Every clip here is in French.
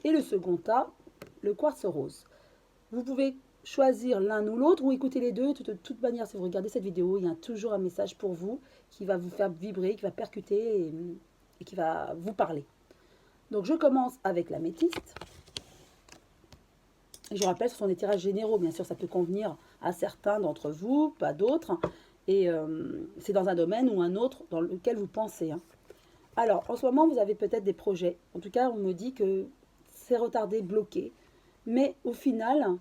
Et le second tas, le quartz rose. Vous pouvez choisir l'un ou l'autre ou écouter les deux. De toute manière, si vous regardez cette vidéo, il y a toujours un message pour vous qui va vous faire vibrer, qui va percuter et qui va vous parler. Donc je commence avec l'améthyste. Et je rappelle, ce sont des tirages généraux. Bien sûr, ça peut convenir à certains d'entre vous, pas d'autres. Et c'est dans un domaine ou un autre dans lequel vous pensez. Alors, en ce moment, vous avez peut-être des projets. En tout cas, on me dit que c'est retardé, bloqué. Mais au final,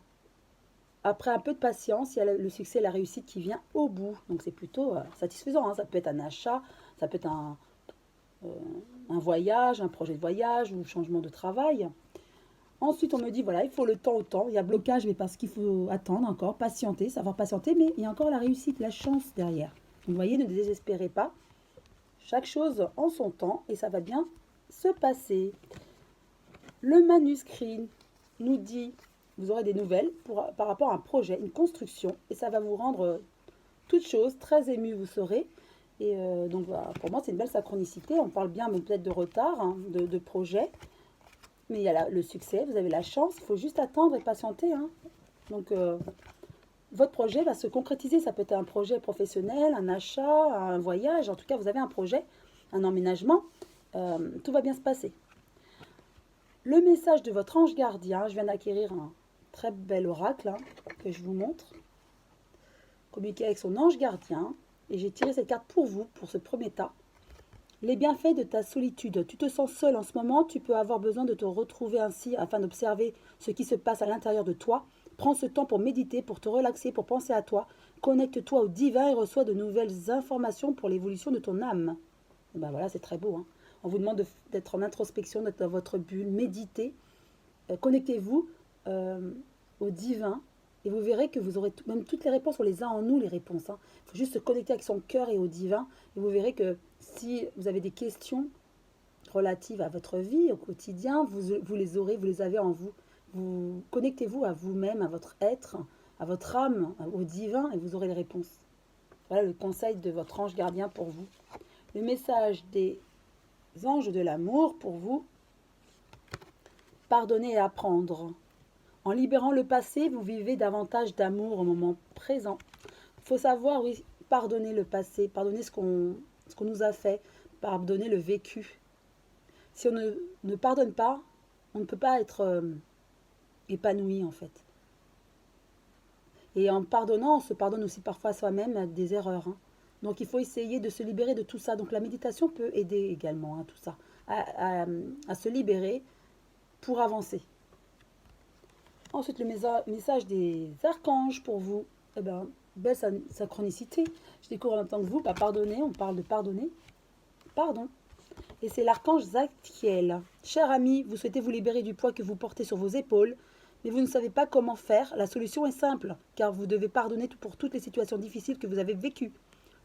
après un peu de patience, il y a le succès et la réussite qui vient au bout. Donc c'est plutôt satisfaisant. Ça peut être un achat, ça peut être un voyage, un projet de voyage ou changement de travail. Ensuite, on me dit, voilà, il faut le temps au temps. Il y a blocage, mais parce qu'il faut attendre encore, patienter, savoir patienter. Mais il y a encore la réussite, la chance derrière. Donc, vous voyez, ne désespérez pas. Chaque chose en son temps et ça va bien se passer. Le manuscrit nous dit, vous aurez des nouvelles par rapport à un projet, une construction. Et ça va vous rendre toute chose, très ému vous serez. Et donc, voilà, pour moi, c'est une belle synchronicité. On parle bien peut-être de retard, de projet. Mais il y a le succès, vous avez la chance, il faut juste attendre et patienter. Donc, votre projet va se concrétiser. Ça peut être un projet professionnel, un achat, un voyage. En tout cas, vous avez un projet, un emménagement. Tout va bien se passer. Le message de votre ange gardien, je viens d'acquérir un très bel oracle que je vous montre. Communiquer avec son ange gardien. Et j'ai tiré cette carte pour vous, pour ce premier tas. Les bienfaits de ta solitude. Tu te sens seul en ce moment, tu peux avoir besoin de te retrouver ainsi afin d'observer ce qui se passe à l'intérieur de toi. Prends ce temps pour méditer, pour te relaxer, pour penser à toi. Connecte-toi au divin et reçois de nouvelles informations pour l'évolution de ton âme. Et ben voilà, c'est très beau. On vous demande d'être en introspection, d'être dans votre bulle, méditez. Connectez-vous au divin et vous verrez que vous aurez même toutes les réponses. On les a en nous, les réponses. Il faut juste se connecter avec son cœur et au divin. Et vous verrez que si vous avez des questions relatives à votre vie, au quotidien, vous les aurez, vous les avez en vous. Vous connectez-vous à vous-même, à votre être, à votre âme, au divin, et vous aurez les réponses. Voilà le conseil de votre ange gardien pour vous. Le message des anges de l'amour pour vous. Pardonner et apprendre. En libérant le passé, vous vivez davantage d'amour au moment présent. Il faut savoir, oui, pardonner le passé, pardonner ce qu'on nous a fait, pardonner le vécu. Si on ne pardonne pas, on ne peut pas être épanoui en fait. Et en pardonnant, on se pardonne aussi parfois à soi-même des erreurs. Donc il faut essayer de se libérer de tout ça. Donc la méditation peut aider également à tout ça, à se libérer pour avancer. Ensuite, le message des archanges pour vous. Eh bien, belle synchronicité. Je découvre en même temps que vous, pardonner, on parle de pardonner. Pardon. Et c'est l'archange Zadkiel. Cher ami, vous souhaitez vous libérer du poids que vous portez sur vos épaules, mais vous ne savez pas comment faire. La solution est simple, car vous devez pardonner pour toutes les situations difficiles que vous avez vécues.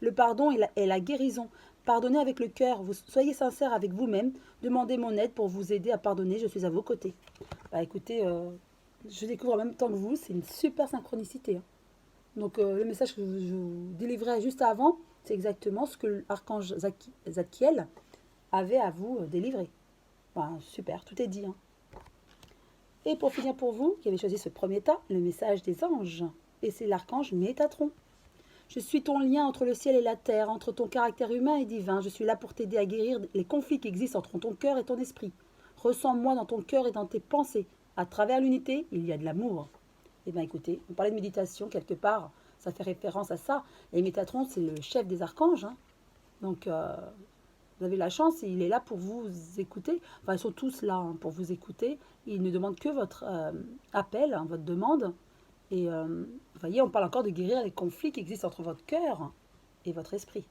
Le pardon est la guérison. Pardonnez avec le cœur. Soyez sincère avec vous-même. Demandez mon aide pour vous aider à pardonner. Je suis à vos côtés. Bah écoutez, je découvre en même temps que vous. C'est une super synchronicité. Donc le message que je vous délivrais juste avant, c'est exactement ce que l'archange Zadkiel avait à vous délivrer. Enfin, super, tout est dit. Et pour finir pour vous, qui avez choisi ce premier tas, le message des anges. Et c'est l'archange Métatron. Je suis ton lien entre le ciel et la terre, entre ton caractère humain et divin. Je suis là pour t'aider à guérir les conflits qui existent entre ton cœur et ton esprit. Ressens-moi dans ton cœur et dans tes pensées. À travers l'unité, il y a de l'amour. Eh bien écoutez, on parlait de méditation quelque part, ça fait référence à ça. Et Métatron, c'est le chef des archanges. Donc vous avez la chance, il est là pour vous écouter. Enfin, ils sont tous là pour vous écouter. Il ne demande que votre appel, votre demande. Et vous voyez, on parle encore de guérir les conflits qui existent entre votre cœur et votre esprit.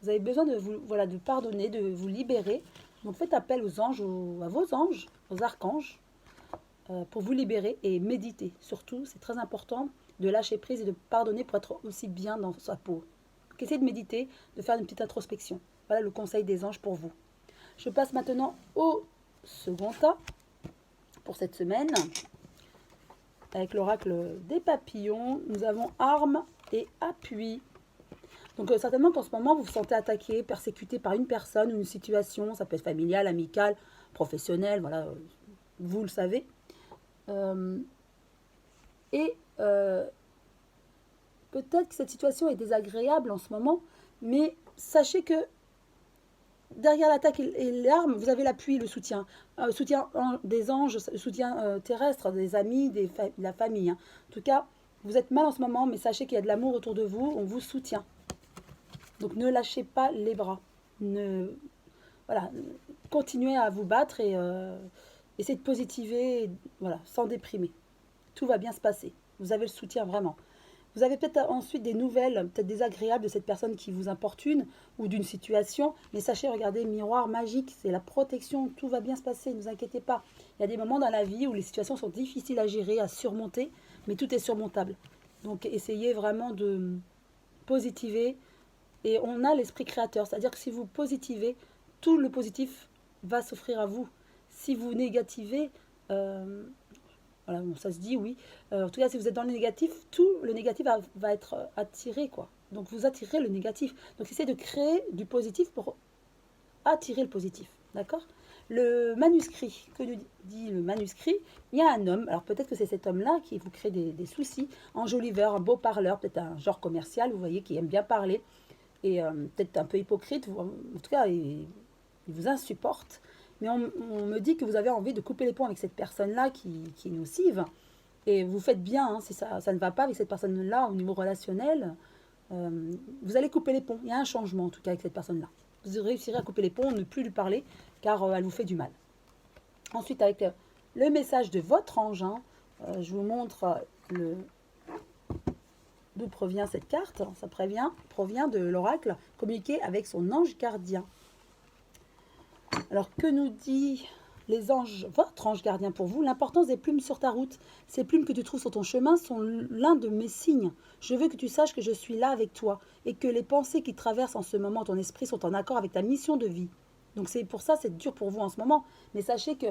Vous avez besoin de vous, voilà, de pardonner, de vous libérer. Donc faites appel aux anges, à vos anges, aux archanges, pour vous libérer et méditer. Surtout, c'est très important de lâcher prise et de pardonner pour être aussi bien dans sa peau. Donc essayez de méditer, de faire une petite introspection. Voilà le conseil des anges pour vous. Je passe maintenant au second tas pour cette semaine. Avec l'oracle des papillons, nous avons armes et appui. Donc certainement qu'en ce moment, vous vous sentez attaqué, persécuté par une personne ou une situation. Ça peut être familiale, amicale, professionnelle, voilà, vous le savez. Et peut-être que cette situation est désagréable en ce moment, mais sachez que derrière l'attaque et l'arme, vous avez l'appui, le soutien. Soutien des anges, soutien terrestre, des amis, de la famille. Hein. En tout cas, vous êtes mal en ce moment, mais sachez qu'il y a de l'amour autour de vous, on vous soutient. Donc ne lâchez pas les bras. Voilà, continuez à vous battre et essayez de positiver, voilà, sans déprimer. Tout va bien se passer. Vous avez le soutien vraiment. Vous avez peut-être ensuite des nouvelles, peut-être désagréables de cette personne qui vous importune ou d'une situation, mais sachez, regardez, miroir magique, c'est la protection, tout va bien se passer, ne vous inquiétez pas. Il y a des moments dans la vie où les situations sont difficiles à gérer, à surmonter, mais tout est surmontable. Donc essayez vraiment de positiver, et on a l'esprit créateur, c'est-à-dire que si vous positivez, tout le positif va s'offrir à vous. Si vous négativez, voilà, bon, ça se dit, oui. En tout cas, si vous êtes dans le négatif, tout le négatif va être attiré, quoi. Donc, vous attirez le négatif. Donc, essayez de créer du positif pour attirer le positif. D'accord? Le manuscrit, que nous dit le manuscrit? Il y a un homme, alors peut-être que c'est cet homme-là qui vous crée des soucis, enjoliveur, un beau parleur, peut-être un genre commercial, vous voyez, qui aime bien parler, et peut-être un peu hypocrite, en tout cas, il vous insupporte. Mais on me dit que vous avez envie de couper les ponts avec cette personne-là qui est nocive. Et vous faites bien, hein, si ça ne va pas avec cette personne-là au niveau relationnel, vous allez couper les ponts. Il y a un changement en tout cas avec cette personne-là. Vous réussirez à couper les ponts, ne plus lui parler, car elle vous fait du mal. Ensuite, avec le message de votre ange, hein, je vous montre d'où provient cette carte. Ça provient de l'oracle communiqué avec son ange gardien. Alors, que nous dit les anges, votre ange gardien pour vous? L'importance des plumes sur ta route. Ces plumes que tu trouves sur ton chemin sont l'un de mes signes. Je veux que tu saches que je suis là avec toi et que les pensées qui traversent en ce moment ton esprit sont en accord avec ta mission de vie. Donc c'est pour ça, c'est dur pour vous en ce moment. Mais sachez que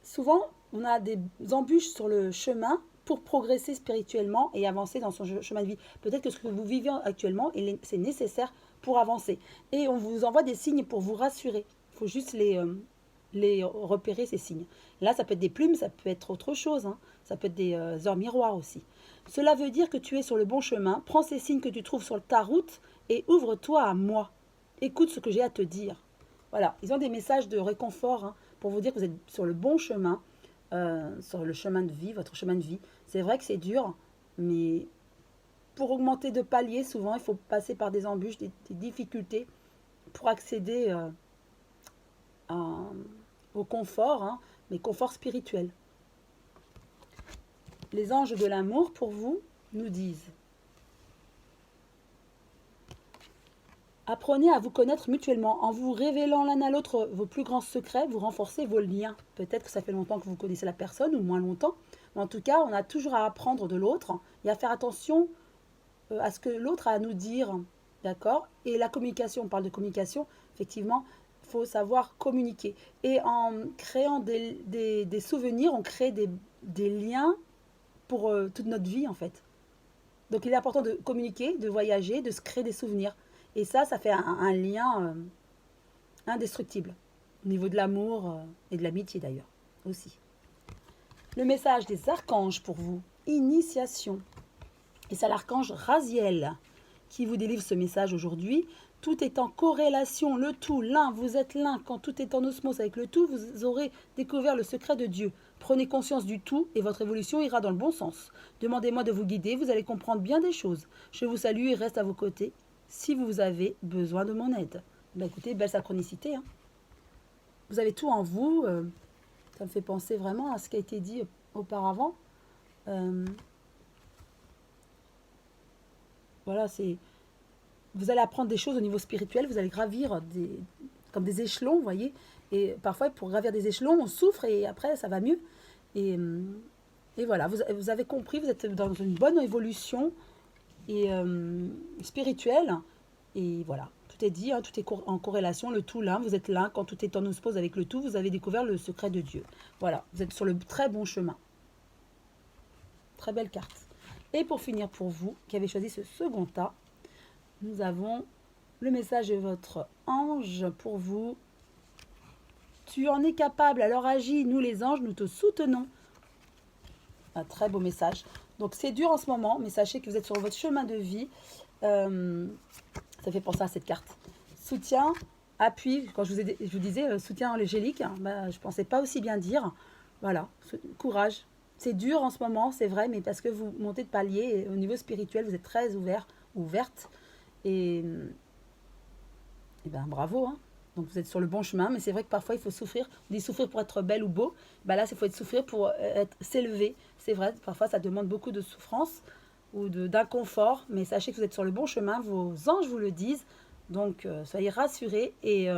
souvent, on a des embûches sur le chemin pour progresser spirituellement et avancer dans son chemin de vie. Peut-être que ce que vous vivez actuellement, c'est nécessaire pour avancer. Et on vous envoie des signes pour vous rassurer. Il faut juste les repérer, ces signes. Là, ça peut être des plumes, ça peut être autre chose. Hein. Ça peut être des heures miroirs aussi. Cela veut dire que tu es sur le bon chemin. Prends ces signes que tu trouves sur ta route et ouvre-toi à moi. Écoute ce que j'ai à te dire. Voilà, ils ont des messages de réconfort, hein, pour vous dire que vous êtes sur le bon chemin, sur le chemin de vie, votre chemin de vie. C'est vrai que c'est dur, mais pour augmenter de paliers, souvent, il faut passer par des embûches, des difficultés pour accéder au confort, hein, mais confort spirituel. Les anges de l'amour, pour vous, nous disent: apprenez à vous connaître mutuellement. En vous révélant l'un à l'autre vos plus grands secrets, vous renforcez vos liens. Peut-être que ça fait longtemps que vous connaissez la personne, ou moins longtemps. Mais en tout cas, on a toujours à apprendre de l'autre et à faire attention à ce que l'autre a à nous dire. D'accord? Et la communication, on parle de communication, effectivement, il faut savoir communiquer. Et en créant des souvenirs, on crée des liens pour toute notre vie, en fait. Donc il est important de communiquer, de voyager, de se créer des souvenirs. Et ça fait un lien indestructible. Au niveau de l'amour et de l'amitié d'ailleurs, aussi. Le message des archanges pour vous. Initiation. Et c'est l'archange Raziel qui vous délivre ce message aujourd'hui. Tout est en corrélation, le tout, l'un, vous êtes l'un. Quand tout est en osmose avec le tout, vous aurez découvert le secret de Dieu. Prenez conscience du tout et votre évolution ira dans le bon sens. Demandez-moi de vous guider, vous allez comprendre bien des choses. Je vous salue et reste à vos côtés si vous avez besoin de mon aide. Ben écoutez, belle synchronicité. Hein. Vous avez tout en vous. Ça me fait penser vraiment à ce qui a été dit auparavant. Voilà, vous allez apprendre des choses au niveau spirituel, vous allez gravir comme des échelons, vous voyez. Et parfois, pour gravir des échelons, on souffre et après, ça va mieux. Et voilà, vous avez compris, vous êtes dans une bonne évolution et spirituelle. Et voilà, tout est dit, hein, tout est en corrélation, le tout l'un, vous êtes l'un. Quand tout est en osmose avec le tout, vous avez découvert le secret de Dieu. Voilà, vous êtes sur le très bon chemin. Très belle carte. Et pour finir, pour vous qui avez choisi ce second tas, nous avons le message de votre ange pour vous. Tu en es capable, alors agis. Nous les anges, nous te soutenons. Un très beau message. Donc c'est dur en ce moment, mais sachez que vous êtes sur votre chemin de vie. Ça fait penser à cette carte. Soutien, appui. Quand je vous disais soutien angélique, je ne pensais pas aussi bien dire. Voilà, courage. C'est dur en ce moment, c'est vrai, mais parce que vous montez de palier et au niveau spirituel, vous êtes très ouverte. Et bravo, hein. Donc vous êtes sur le bon chemin, mais c'est vrai que parfois il faut souffrir. On dit souffrir pour être belle ou beau. Là, il faut souffrir pour s'élever. C'est vrai, parfois ça demande beaucoup de souffrance ou d'inconfort, mais sachez que vous êtes sur le bon chemin. Vos anges vous le disent. Donc soyez rassurés et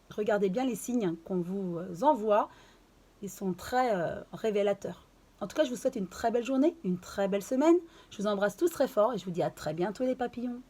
regardez bien les signes qu'on vous envoie. Ils sont très révélateurs. En tout cas, je vous souhaite une très belle journée, une très belle semaine. Je vous embrasse tous très fort et je vous dis à très bientôt les papillons.